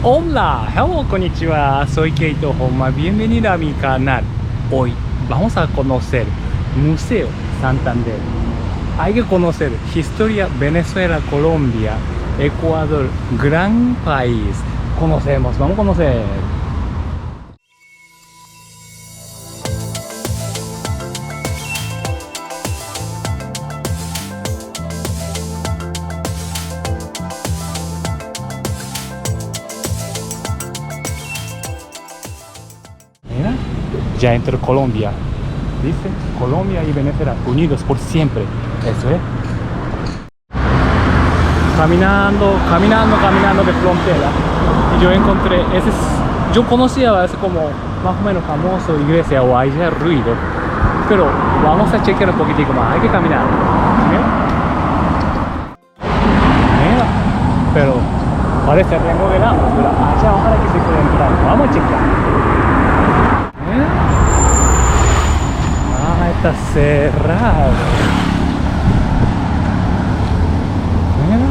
Hola, hello, konnichiwa, soy Keito Honma, bienvenido a mi canal. Hoy vamos a conocer Museo Santander. Hay que conocer historia Venezuela, Colombia, Ecuador, gran país. Conocemos, vamos a conocer. Mira, ya entró Colombia. Dice Colombia y Venezuela unidos por siempre. Eso es. Caminando de frontera. Y yo encontré, yo conocía ese como más o menos famoso iglesia o hay ya ruido. Pero vamos a chequear un poquitico más. Hay que caminar. Mira, pero parece remodelando. Pero allá ojalá que se pueda entrar. Vamos a chequear. Ah, está cerrado. Mira.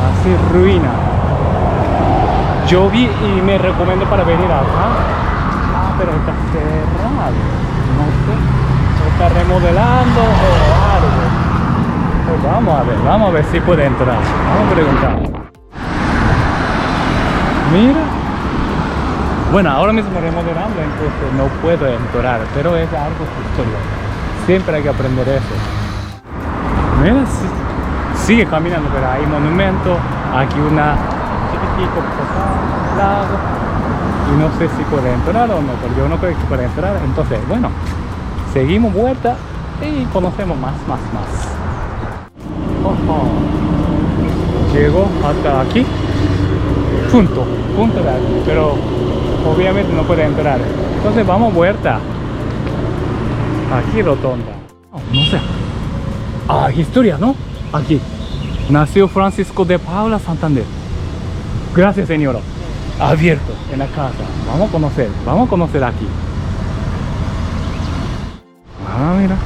Así ruina. Yo vi y me recomiendo para venir acá. Ah, pero está cerrado. No sé. Está remodelando o algo. Pues vamos a ver si puede entrar. Vamos a preguntar. Mira. Bueno, ahora mismo remodelando, entonces no puedo entrar, pero es algo histórico. Siempre hay que aprender eso. Mira, sigue caminando, pero hay monumento, aquí una chiquitico lado, y no sé si puede entrar o no, pero yo no creo que pueda entrar. Entonces, bueno, seguimos vuelta y conocemos más. Llegó hasta aquí, punto de aquí, pero obviamente no puede entrar. Entonces vamos vuelta. Aquí rotonda. No sé. Ah, historia, ¿no? Aquí. Nació Francisco de Paula Santander. Gracias, señora. Abierto en la casa. Vamos a conocer aquí. Ah, mira.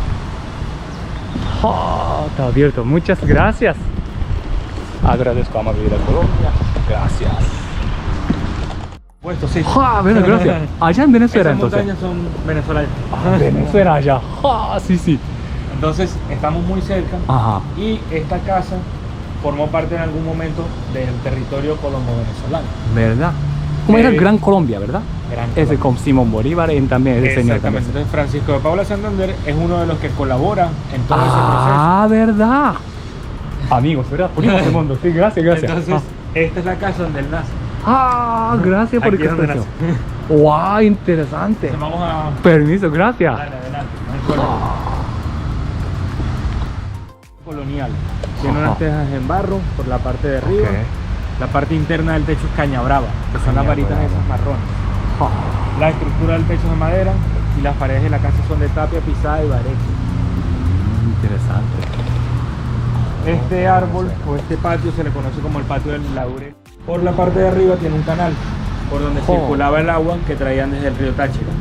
Oh, está abierto. Muchas gracias. Agradezco a Amabilidad Colombia. Gracias. Puesto, sí. Bueno, gracias. Allá en Venezuela, Esas entonces. montañas son venezolanas. Venezuela, allá. Sí. Entonces estamos muy cerca. Ajá. Y esta casa formó parte en algún momento del territorio colombo-venezolano. ¿Verdad? Como era Gran Colombia, ¿verdad? Gran Ese Colombia. con Simón Bolívar y también ese señor Exactamente. también. Entonces Francisco de Paula Santander es uno de los que colabora en todo ese Ah, ¿verdad? Amigos, ¿verdad? Unimos el mundo. Sí, gracias. proceso. Entonces, esta es la casa donde él nace. Gracias por Aquí es donde explicación. Wow, interesante. Entonces vamos a... Permiso, gracias. Dale, adelante. No hay problema. Colonial. Tiene unas tejas en barro por la parte de arriba. Ok. La parte interna del techo es caña brava, que son las varitas Caña brava. esas marrones. La estructura del techo es de madera y las paredes de la casa son de tapia pisada y bareque. Interesante. Este árbol o este patio se le conoce como el patio del laurel. Por la parte de arriba tiene un canal por donde circulaba el agua que traían desde el río Táchira.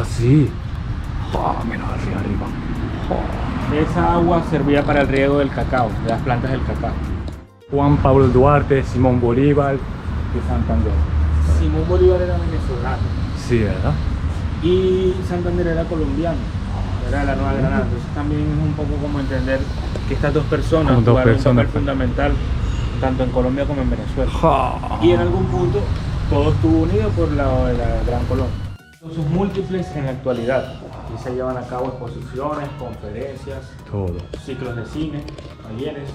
Sí. Mira, arriba. Esa agua servía para el riego del cacao, de las plantas del cacao. Juan Pablo Duarte, Simón Bolívar y Santander. Simón Bolívar era venezolano Sí, ¿verdad? y Santander era colombiano, era de la Nueva Granada. Entonces también es un poco como entender que estas dos personas Como dos jugaron personas, un papel fundamental tanto en Colombia como en Venezuela. Y en algún punto todo estuvo unido por la Gran Colombia. Sus múltiples en la actualidad. Aquí se llevan a cabo exposiciones, conferencias, Todo. ciclos de cine, talleres.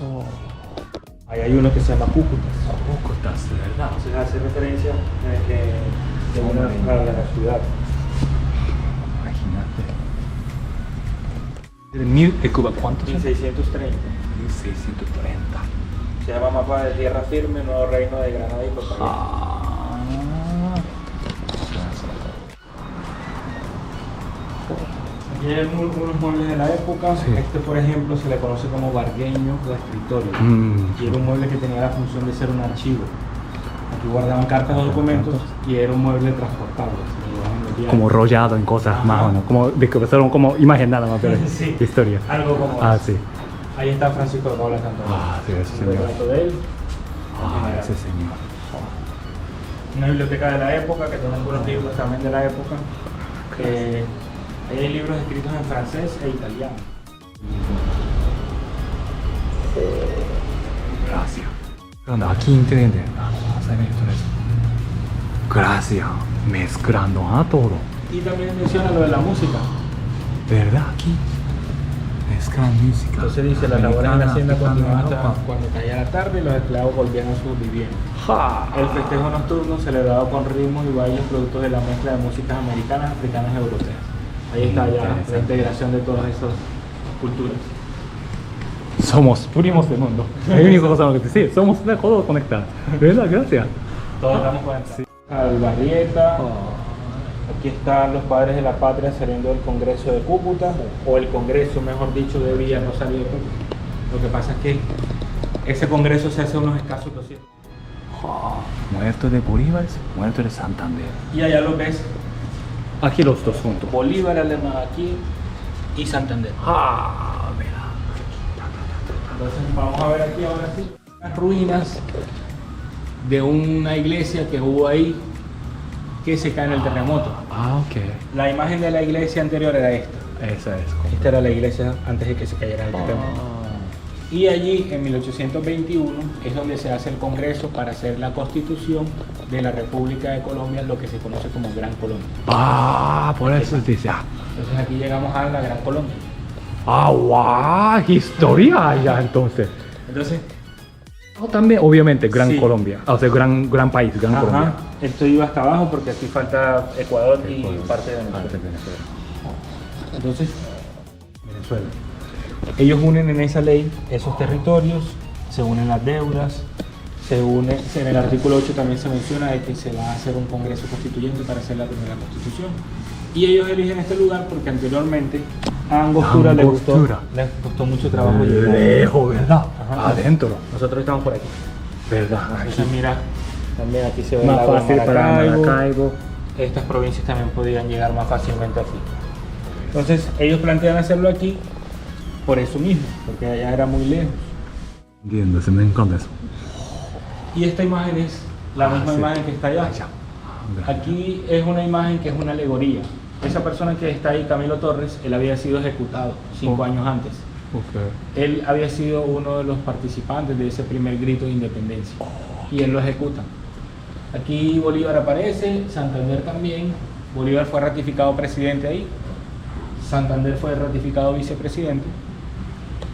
Ahí hay uno que se llama Cúcutas. Cúcutas, ¿verdad? Entonces hace referencia de una época de la ciudad. Imagínate. ¿De Cuba cuántos? 1630. 1630. Se llama Mapa de Tierra Firme, Nuevo Reino de Granada y Papaya. Aquí hay unos muebles de la época. Sí. Este, por ejemplo, se le conoce como vargueño de escritorio. Y era un mueble que tenía la función de ser un archivo. Aquí guardaban cartas o documentos y era un mueble transportable. Se lo llevaban en el diario. Como rollado en cosas Ajá. más o menos. Como de que pasaron como imagen nada más, pero Sí. historia. Algo como eso. Sí. Ahí está Francisco de Paula Santander. Sí, ese Un señor. retrato de él. Ese señor. Una biblioteca de la época que tiene algunos libros también de la época. Ahí hay libros escritos en francés e italiano. Gracias. Aquí entiende. Gracias. Mezclando a todo. Y también menciona lo de la música. ¿Verdad? Aquí. Mezclan música. Entonces dice, las labores en la hacienda continuaban hasta cuando caía la tarde y los esclavos volvían a sus viviendas. El festejo nocturno celebrado con ritmos y bailes productos de la mezcla de músicas americanas, africanas y europeas. Ahí está ya la integración de todas esas culturas. Somos primos del mundo. Es la única cosa que te decir. Somos una cosa conectada. ¿Verdad? Gracias. Todos estamos conectados. Albarrieta. Aquí están los padres de la patria saliendo del Congreso de Cúcuta, o el Congreso, mejor dicho, de Villa no salió de Cúcuta. Lo que pasa es que ese Congreso se hace unos escasos 200. Muerto de Bolívar, muerto de Santander. Y allá lo ves, Aquí los dos juntos. Bolívar, Alemán aquí y Santander. Mira. Entonces vamos a ver aquí ahora sí las ruinas de una iglesia que hubo ahí que se cae en el terremoto. Ok. La imagen de la iglesia anterior era esta. Esa es. Esta era la iglesia antes de que se cayera el terremoto. Y allí, en 1821, es donde se hace el Congreso para hacer la Constitución de la República de Colombia, lo que se conoce como Gran Colombia. Por eso dice. Entonces aquí llegamos a la Gran Colombia. Wow, historia ya entonces. Entonces, También, obviamente, Gran Sí. Colombia. O sea, gran país, Gran Colombia. esto iba hasta abajo porque aquí falta Ecuador y parte de Venezuela. Parte de Venezuela. Entonces, Venezuela. Ellos unen en esa ley esos territorios, se unen las deudas, se une, en el artículo 8 también se menciona de que se va a hacer un congreso constituyente para hacer la primera constitución. Y ellos eligen este lugar porque anteriormente a Angostura les gustó mucho trabajo llegar. Lejos, ¿verdad? Ajá. Adentro. Nosotros estamos por aquí. ¿Verdad? Entonces mira, también aquí se ve Más el lago de fácil para Maracaibo. Estas provincias también podían llegar más fácilmente aquí. Entonces ellos plantean hacerlo aquí por eso mismo, porque allá era muy lejos. Entiendo, se me encanta eso. Y esta imagen es la misma sí. imagen que está allá. Aquí es una imagen que es una alegoría. Esa persona que está ahí, Camilo Torres, él había sido ejecutado 5 años antes. Él había sido uno de los participantes de ese primer grito de independencia y él lo ejecuta. Aquí Bolívar aparece, Santander también. Bolívar fue ratificado presidente ahí, Santander fue ratificado vicepresidente.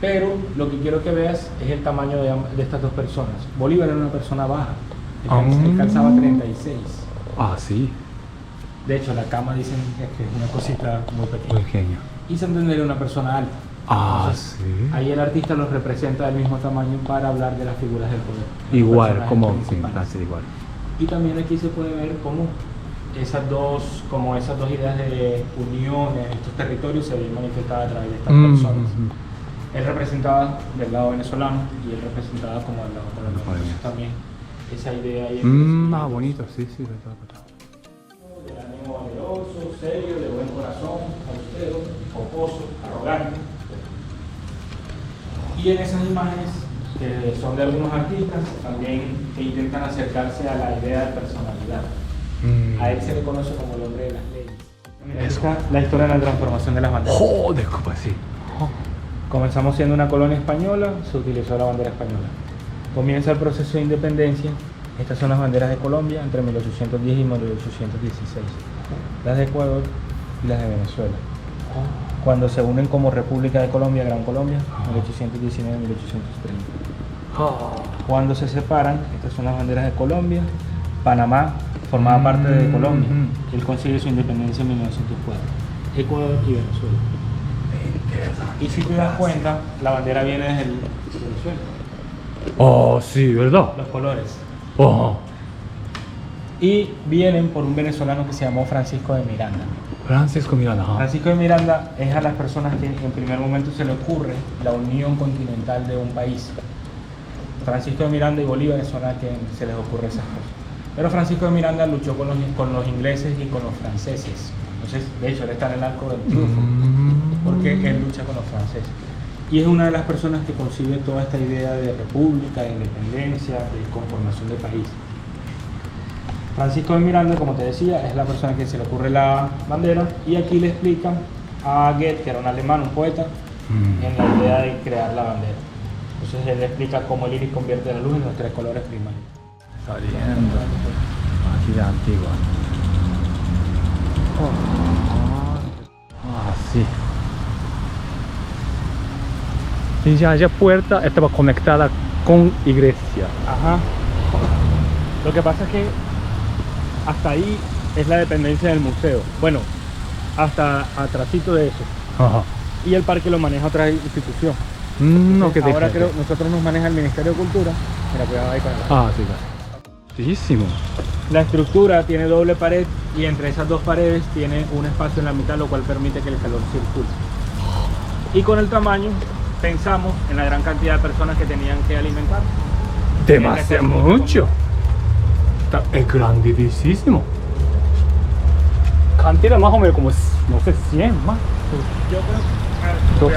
Pero lo que quiero que veas es el tamaño de estas dos personas. Bolívar era una persona baja, él calzaba 36. Sí. De hecho, la cama dicen que es una cosita muy pequeña. Pequeña. Y Santander era una persona alta. Entonces, Sí. ahí el artista los representa del mismo tamaño para hablar de las figuras del poder. Igual, Los como personajes principales. sí, igual. Y también aquí se puede ver cómo esas dos ideas de unión en estos territorios se ven manifestadas a través de estas personas. Él representaba del lado venezolano y él representaba como del lado colombiano. Entonces también esa idea ahí. Bonito, sí, verdad. Del ánimo valeroso, serio, de buen corazón, austero, jocoso, arrogante. Y en esas imágenes, que son de algunos artistas, también que intentan acercarse a la idea de personalidad. A él se le conoce como el hombre de las leyes. Mira, Eso. esta es la historia de la transformación de las banderas. Joder, ¿cómo así? Comenzamos siendo una colonia española, se utilizó la bandera española. Comienza el proceso de independencia. Estas son las banderas de Colombia entre 1810 y 1816. Las de Ecuador y las de Venezuela. Cuando se unen como República de Colombia, Gran Colombia, 1819 y 1830. Cuando se separan, estas son las banderas de Colombia. Panamá formaba parte de Colombia. Él consigue su independencia en 1904. Ecuador y Venezuela. Y si te das cuenta, la bandera viene desde Venezuela. Sí, ¿verdad? Los colores. Oh, Y vienen por un venezolano que se llamó Francisco de Miranda. Francisco Miranda. Francisco de Miranda es a las personas que en primer momento se le ocurre la unión continental de un país. Francisco de Miranda y Bolívar son a quien se les ocurre esas cosas. Pero Francisco de Miranda luchó con los ingleses y con los franceses. Entonces, de hecho, él está en el arco del triunfo, porque él lucha con los franceses. Y es una de las personas que concibe toda esta idea de república, de independencia, de conformación de país. Francisco de Miranda, como te decía, es la persona que se le ocurre la bandera, y aquí le explican a Goethe, que era un alemán, un poeta, en la idea de crear la bandera. Entonces él explica cómo el iris convierte la luz en los tres colores primarios. Saliendo. Aquí antigua. Sí. Y ya puerta estaba conectada con iglesia. Ajá. Lo que pasa es que hasta ahí es la dependencia del museo. Bueno, hasta atrásito de eso. Ajá. Y el parque lo maneja otra institución. No, que Ahora diferente. creo nosotros nos maneja el Ministerio de Cultura. Mira, cuidado ahí con el... Ah, sí, claro. Bellísimo. La estructura tiene doble pared y entre esas dos paredes tiene un espacio en la mitad, lo cual permite que el calor circule. Y con el tamaño pensamos en la gran cantidad de personas que tenían que alimentar. Demasiado mucho. Es grandísimo. Cantidad más o menos como, no sé, 100 más. Yo creo que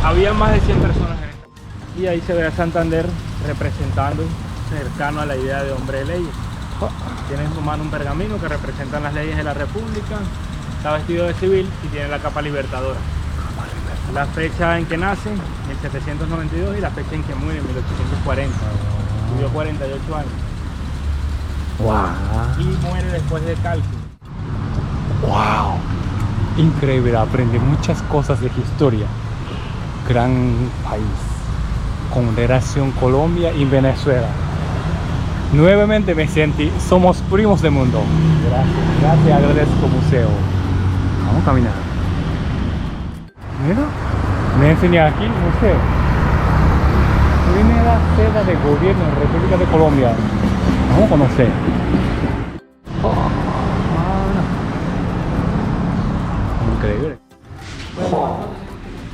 había más de 100 personas en esta. Y ahí se ve a Santander representando, cercano a la idea de hombre de leyes. Tiene en su mano un pergamino que representa las leyes de la República, está vestido de civil y tiene la capa libertadora. La fecha en que nace, 1792, y la fecha en que muere, 1840. Vivió 48 años. Wow. Y muere después de cálculo. Wow. Increíble, aprendí muchas cosas de historia. Gran país. Con relación Colombia y Venezuela. Nuevamente me sentí, somos primos del mundo. Gracias, agradezco museo. Vamos a caminar. Mira, me enseña aquí el museo. Primera sede de gobierno en República de Colombia. Vamos a conocer. Increíble.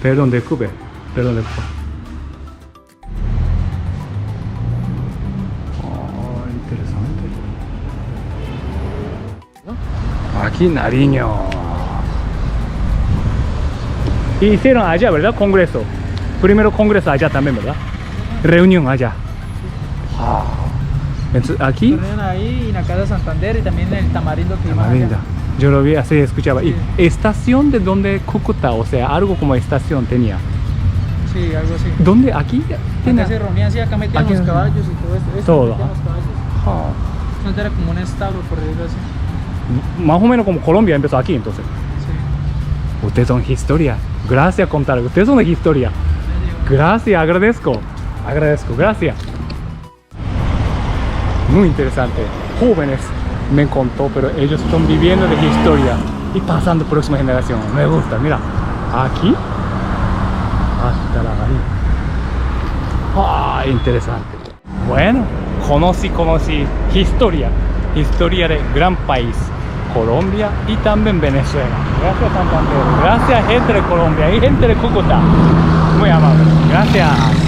Perdón, disculpe. Interesante. Aquí Nariño. Y hicieron allá, ¿verdad? Congreso. Primero congreso allá también, ¿verdad? Reunión allá. Entonces, aquí. Reunión ahí en la Casa Santander y también en el Tamarindo que iba Tamarindo. allá. Yo lo vi así, escuchaba. Sí. ¿Y estación de donde Cúcuta? O sea, algo como estación tenía. Sí, algo así. ¿Dónde? Aquí tiene. Acá se reunían, sí, acá metían Aquí- los caballos y todo eso. Todo, metían ajá. los caballos. Ah, Antes era como un establo, por decirlo así. más o menos como Colombia empezó aquí, entonces. Sí. Ustedes son historia. Gracias, contar. Ustedes son de historia. Gracias, agradezco. Gracias. Muy interesante. Jóvenes me contó, pero ellos están viviendo de historia y pasando a próxima generación. Me gusta, mira. Aquí hasta la bahía. Ah, interesante. Bueno, conocí historia de gran país, Colombia y también Venezuela. Gracias, Santander. Gracias, gente de Colombia y gente de Cúcuta. Muy amable. Gracias.